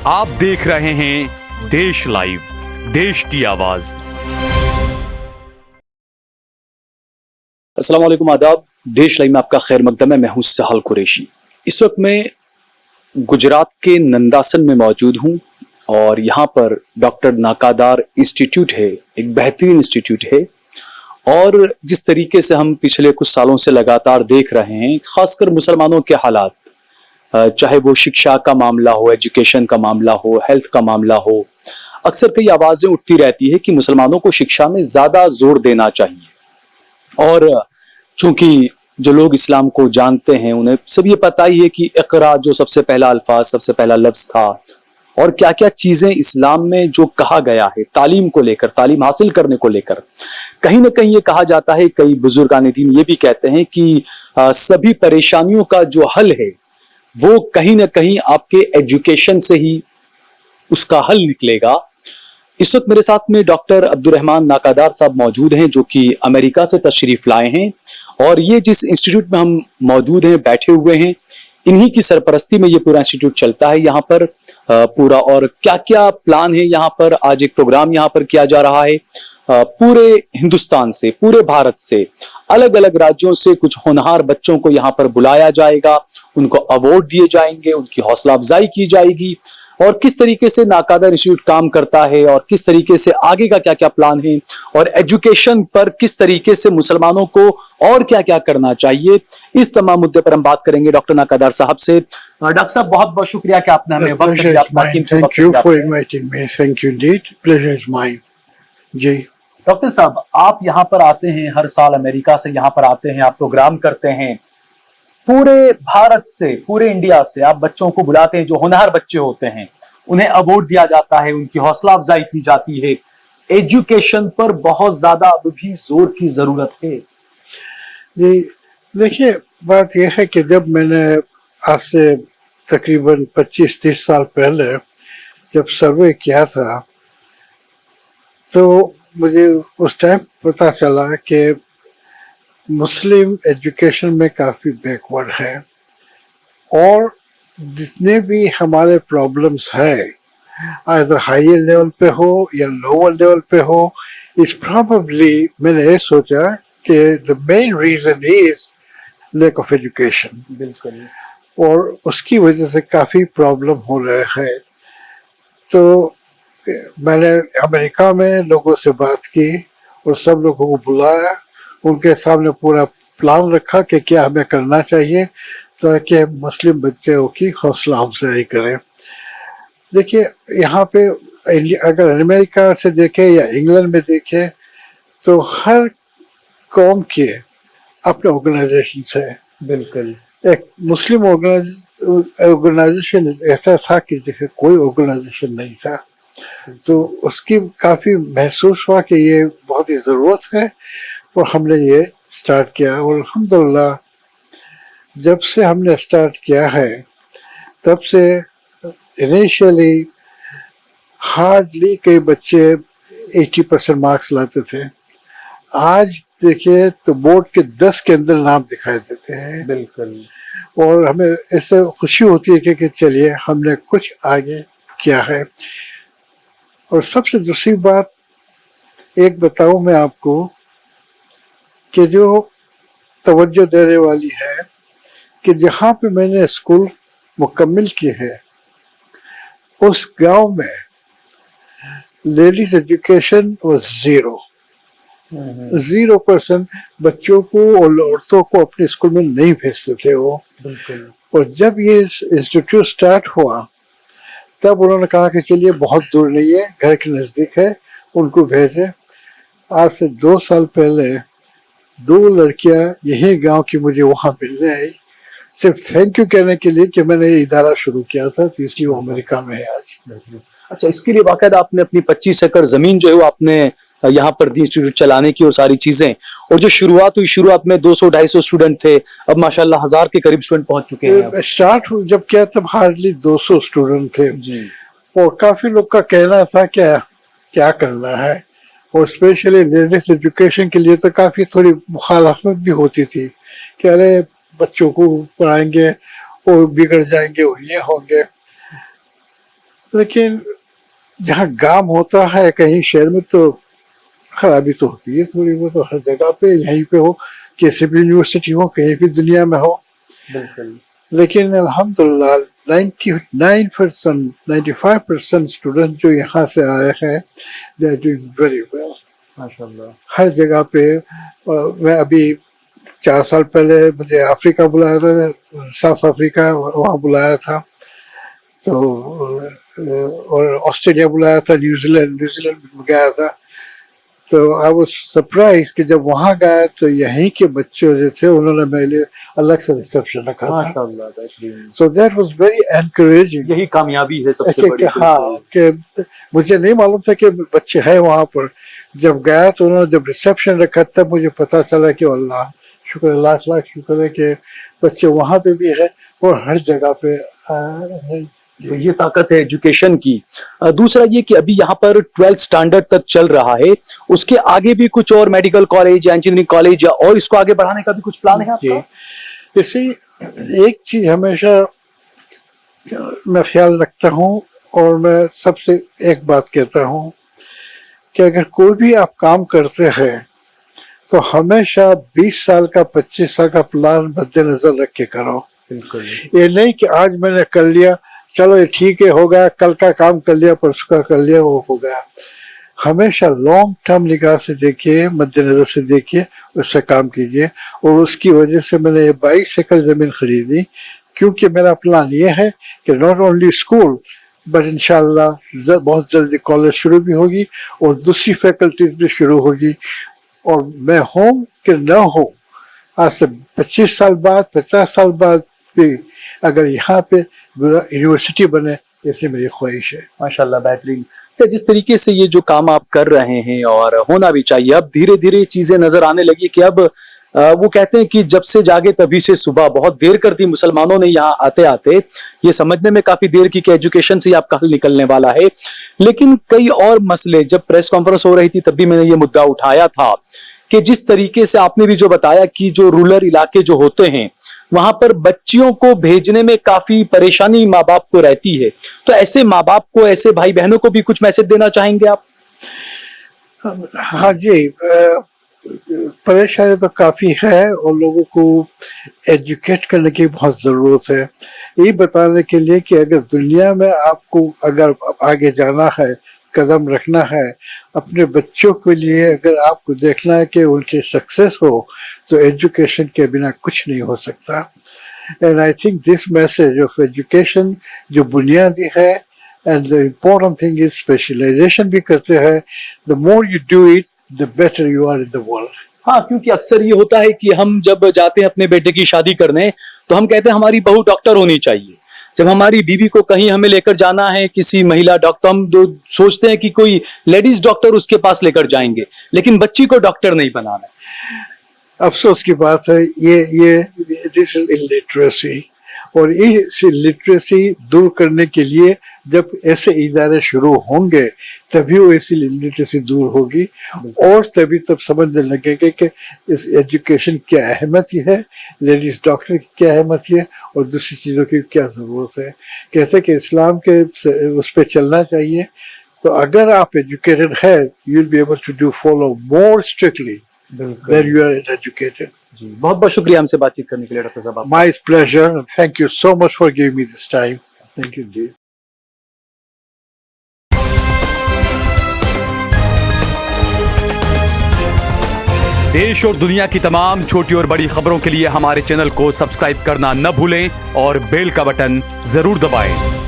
आप देख रहे हैं देश लाइव, देश की आवाज। अस्सलाम वालेकुम, आदाब। देश लाइव में आपका खैर मकदम है। मैं हूं सहल कुरैशी। इस वक्त मैं गुजरात के नंदासन में मौजूद हूं और यहाँ पर डॉक्टर नाकादार इंस्टीट्यूट है, एक बेहतरीन इंस्टीट्यूट है। और जिस तरीके से हम पिछले कुछ सालों से लगातार देख रहे हैं, खासकर मुसलमानों के हालात, चाहे वो शिक्षा का मामला हो, एजुकेशन का मामला हो, हेल्थ का मामला हो, अक्सर कई आवाजें उठती रहती है कि मुसलमानों को शिक्षा में ज्यादा जोर देना चाहिए। और चूंकि जो लोग इस्लाम को जानते हैं उन्हें सब ये पता ही है कि इकरा जो सबसे पहला अल्फाज, सबसे पहला लफ्ज था, और क्या क्या चीजें इस्लाम में जो कहा गया है तालीम को लेकर, तालीम हासिल करने को लेकर। कहीं ना कहीं ये कहा जाता है, कई बुजुर्गान दीन ये भी कहते हैं कि सभी परेशानियों का जो हल है वो कहीं ना कहीं आपके एजुकेशन से ही उसका हल निकलेगा। इस वक्त मेरे साथ में डॉक्टर अब्दुर्रहमान नाकादार साहब मौजूद हैं, जो कि अमेरिका से तशरीफ लाए हैं। और ये जिस इंस्टीट्यूट में हम मौजूद हैं, बैठे हुए हैं, इन्हीं की सरपरस्ती में ये पूरा इंस्टीट्यूट चलता है यहाँ पर पूरा। और क्या क्या प्लान है यहाँ पर, आज एक प्रोग्राम यहाँ पर किया जा रहा है। पूरे हिंदुस्तान से, पूरे भारत से, अलग अलग राज्यों से कुछ होनहार बच्चों को यहाँ पर बुलाया जाएगा, उनको अवार्ड दिए जाएंगे, उनकी हौसला अफजाई की जाएगी। और किस तरीके से नाकादार इंस्टीट्यूट काम करता है और किस तरीके से आगे का क्या क्या प्लान है, और एजुकेशन पर किस तरीके से मुसलमानों को और क्या क्या करना चाहिए, इस तमाम मुद्दे पर हम बात करेंगे डॉक्टर नाकादार साहब से। डॉक्टर साहब, बहुत बहुत शुक्रिया कि आपने हमें वक्त दिया। Thank you for inviting me. Thank you indeed, pleasure is mine. जी डॉक्टर साहब, आप यहाँ पर आते हैं हर साल, अमेरिका से यहाँ पर आते हैं, आप प्रोग्राम करते हैं, पूरे भारत से, पूरे इंडिया से आप बच्चों को बुलाते हैं, जो होनहार बच्चे होते हैं उन्हें अवार्ड दिया जाता है, उनकी हौसला अफजाई की जाती है। एजुकेशन पर बहुत ज्यादा अब भी जोर की जरूरत है। जी देखिए, बात यह है कि जब मैंने आज से तकरीबन 25-30 साल पहले जब सर्वे किया था, तो मुझे उस टाइम पता चला कि मुस्लिम एजुकेशन में काफ़ी बैकवर्ड है, और जितने भी हमारे प्रॉब्लम्स है, आइदर हायर लेवल पे हो या लोअर लेवल पे हो, इस प्रॉबली मैंने ये सोचा कि the main reason is lack of education. बिल्कुल। और उसकी वजह से काफ़ी प्रॉब्लम हो रहे हैं। तो मैंने अमेरिका में लोगों से बात की और सब लोगों को बुलाया, उनके सामने पूरा प्लान रखा कि क्या हमें करना चाहिए ताकि मुस्लिम बच्चों की हौसला अफजाई करें। देखिए, यहाँ पे अगर अमेरिका से देखें या इंग्लैंड में देखें, तो हर कौम के अपने ऑर्गेनाइजेशन है। बिल्कुल। एक मुस्लिम ऑर्गेनाइजेशन ऐसा था कि जैसे कोई ऑर्गेनाइजेशन नहीं था, तो उसकी काफ़ी महसूस हुआ कि ये बहुत ही ज़रूरत है, और हमने ये स्टार्ट किया। और अल्हम्दुलिल्लाह जब से हमने स्टार्ट किया है, तब से इनिशियली हार्डली कई बच्चे 80% मार्क्स लाते थे। आज देखिए तो बोर्ड के 10 के अंदर नाम दिखाई देते हैं। बिल्कुल। और हमें इससे खुशी होती है कि चलिए हमने कुछ आगे किया है। और सबसे दूसरी बात एक बताऊं मैं आपको कि जो तवज्जो देने वाली है, कि जहाँ पे मैंने स्कूल मुकम्मिल की है, उस गांव में लेडीज एजुकेशन वाज 0% बच्चों को और औरतों को अपने स्कूल में नहीं भेजते थे वो। बिल्कुल। और जब ये इंस्टीट्यूट स्टार्ट हुआ, तब उन्होंने कहा कि चलिए बहुत दूर नहीं है, घर के नज़दीक है, उनको भेजें। आज से 2 साल पहले 2 लड़कियां यही गांव की मुझे वहां मिलने आई, सिर्फ थैंक यू कहने के लिए कि मैंने ये इदारा शुरू किया था, तो इसलिए वो अमेरिका में है आज। अच्छा, इसके लिए बाकायदा आपने अपनी 25 एकड़ जमीन जो है वो आपने यहाँ पर दी इंस्टीट्यूट चलाने की और सारी चीजें। और जो शुरुआत हुई, शुरुआत में 200-250 स्टूडेंट थे, अब माशाल्लाह 1000 के करीब स्टूडेंट पहुंच चुके हैं। स्टार्ट जब किया तब हार्डली 200 स्टूडेंट थे जी। और काफी लोग का कहना था क्या करना है, और स्पेशली लेडीज एजुकेशन के लिए तो काफी थोड़ी मुखालफत भी होती थी कि अरे बच्चों को पढ़ाएंगे वो बिगड़ जाएंगे, वो ये होंगे। लेकिन जहाँ गांव होता है कहीं शहर में तो खराबी तो होती है थोड़ी बहुत, तो हर जगह पे, यहीं पे हो, किसी भी यूनिवर्सिटी हो, कहीं भी दुनिया में हो। बिल्कुल। लेकिन अल्हम्दुलिल्लाह 99%, 95% स्टूडेंट जो यहाँ से आए हैं, they are doing very well माशाल्लाह। हर जगह पे। मैं अभी 4 साल पहले मुझे अफ्रीका बुलाया था, साउथ अफ्रीका, वहाँ बुलाया था, तो और ऑस्ट्रेलिया बुलाया था, न्यूजीलैंड गया था। तो आई वाज सरप्राइज कि जब वहाँ गया तो यहीं के बच्चे जो थे उन्होंने मेरे लिए अलग से रिसेप्शन रखा था। माशाल्लाह। So that was very encouraging. यही कामयाबी है सबसे बड़ी। हाँ, कि मुझे नहीं मालूम था कि बच्चे हैं वहाँ पर। जब गया तो उन्होंने जब रिसेप्शन रखा तब मुझे पता चला कि अल्लाह शुक्र, लाख लाख शुक्र है कि बच्चे वहाँ पे भी है और हर जगह पे है। तो ये ताकत है एजुकेशन की। दूसरा ये कि अभी यहाँ पर 12th स्टैंडर्ड तक चल रहा है, उसके आगे भी कुछ और मेडिकल कॉलेज या इंजीनियरिंग कॉलेज या और इसको आगे बढ़ाने का भी कुछ प्लान है आपका? इसी एक चीज हमेशा मैं ख्याल रखता हूँ और मैं सबसे एक बात कहता हूँ कि अगर कोई भी आप काम करते हैं तो हमेशा 20 साल का 25 साल का प्लान मद्देनजर रख के करो। बिल्कुल। ये नहीं कि आज मैंने कर लिया, चलो ये ठीक है, हो गया, कल का काम कर लिया, परसों का कर लिया, वो हो गया। हमेशा लॉन्ग टर्म निगाह से देखिए, मद्देनजर से देखिए, उससे काम कीजिए। और उसकी वजह से मैंने ये 22 एकड़ जमीन खरीदी, क्योंकि मेरा प्लान ये है कि नॉट ओनली स्कूल बट इंशाल्लाह बहुत जल्दी कॉलेज शुरू भी होगी और दूसरी फैकल्टीज भी शुरू होगी। और मैं हूँ कि न हो, आज से 25 साल बाद, 50 साल बाद भी अगर यहाँ पे यूनिवर्सिटी बने, ऐसी मेरी ख्वाहिश है। माशाल्लाह, बेहतरीन। तो जिस तरीके से ये जो काम आप कर रहे हैं और होना भी चाहिए, अब धीरे धीरे चीजें नजर आने लगी कि अब वो कहते हैं कि जब से जागे तभी से सुबह। बहुत देर कर दी मुसलमानों ने यहाँ आते आते, ये समझने में काफी देर की कि एजुकेशन से ही आपका हल निकलने वाला है। लेकिन कई और मसले, जब प्रेस कॉन्फ्रेंस हो रही थी तब भी मैंने ये मुद्दा उठाया था कि जिस तरीके से आपने भी जो बताया कि जो रूरल इलाके जो होते हैं वहां पर बच्चियों को भेजने में काफी परेशानी माँ बाप को रहती है, तो ऐसे माँ बाप को, ऐसे भाई बहनों को भी कुछ मैसेज देना चाहेंगे आप? हाँ जी, परेशानी तो काफी है और लोगों को एजुकेट करने की बहुत जरूरत है, ये बताने के लिए कि अगर दुनिया में आपको अगर आगे जाना है, कदम रखना है, अपने बच्चों के लिए अगर आपको देखना है कि उनकी सक्सेस हो, तो एजुकेशन के बिना कुछ नहीं हो सकता। And I think this message of education जो बुनियादी है, and the important thing is specialization भी करते हैं। The more you do it, the better you are in the world. हाँ, क्योंकि अक्सर ये होता है कि हम जब जाते हैं अपने बेटे की शादी करने तो हम कहते हैं हमारी बहू डॉक्टर होनी चाहिए। जब हमारी बीवी को कहीं हमें लेकर जाना है किसी महिला डॉक्टर, हम सोचते हैं कि कोई लेडीज डॉक्टर उसके पास लेकर जाएंगे, लेकिन बच्ची को डॉक्टर नहीं बनाना है। अफसोस की बात है, ये दिस इज इलिटरेसी, और इस लिटरेसी दूर करने के लिए जब ऐसे इदारे शुरू होंगे तभी वो ऐसी लिटरेसी दूर होगी और तभी तब समझने लगेंगे कि इस एजुकेशन की अहमियत है, लेडीज डॉक्टर की क्या अहमियत है और दूसरी चीज़ों की क्या ज़रूरत है। कैसे कि इस्लाम के उस पर चलना चाहिए। तो अगर आप एजुकेटेड है, you will be able to do follow more strictly than you are educated. जी, बहुत बहुत शुक्रिया हमसे बातचीत करने के लिए डॉक्टर साहब। My pleasure. Thank you so much for giving me this time. Thank you, indeed. देश और दुनिया की तमाम छोटी और बड़ी खबरों के लिए हमारे चैनल को सब्सक्राइब करना न भूलें और बेल का बटन जरूर दबाएं।